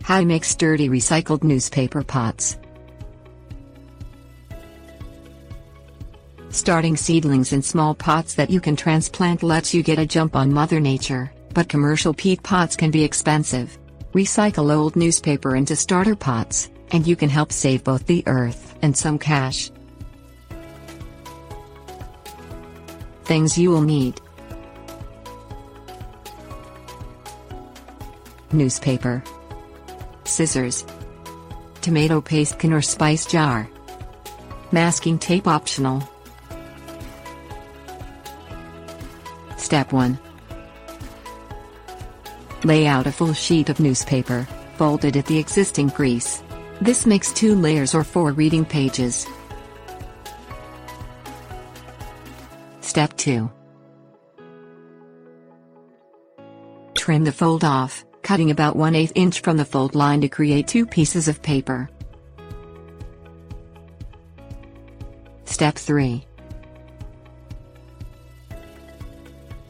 How to make sturdy recycled newspaper pots. Starting seedlings in small pots that you can transplant lets you get a jump on Mother Nature, but commercial peat pots can be expensive. Recycle old newspaper into starter pots, and you can help save both the earth and some cash. Things you will need: newspaper, scissors, tomato paste can or spice jar, masking tape optional. Step 1. Lay out a full sheet of newspaper, folded at the existing crease. This makes 2 layers or 4 reading pages. Step 2. Trim the fold off, cutting about 1/8 inch from the fold line to create 2 pieces of paper. Step 3.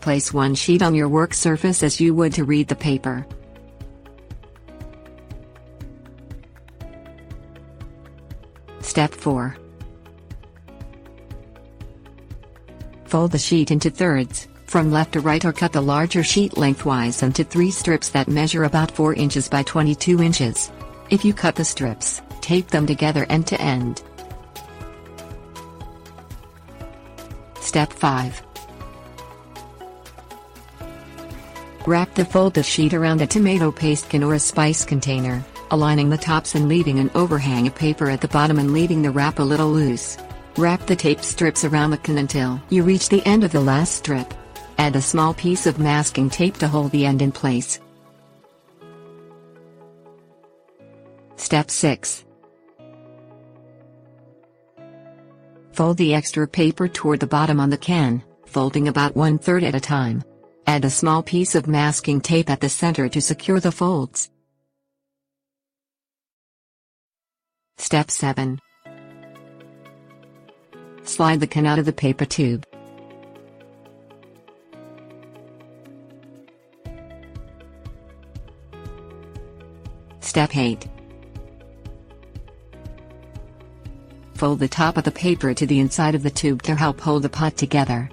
Place 1 sheet on your work surface as you would to read the paper. Step 4. Fold the sheet into thirds, from left to right, or cut the larger sheet lengthwise into 3 strips that measure about 4 inches by 22 inches. If you cut the strips, tape them together end to end. Step 5. Wrap the folded sheet around a tomato paste can or a spice container, aligning the tops and leaving an overhang of paper at the bottom and leaving the wrap a little loose. Wrap the tape strips around the can until you reach the end of the last strip. Add a small piece of masking tape to hold the end in place. Step 6. Fold the extra paper toward the bottom on the can, folding about 1/3 at a time. Add a small piece of masking tape at the center to secure the folds. Step 7. Slide the can out of the paper tube. Step 8. Fold the top of the paper to the inside of the tube to help hold the pot together.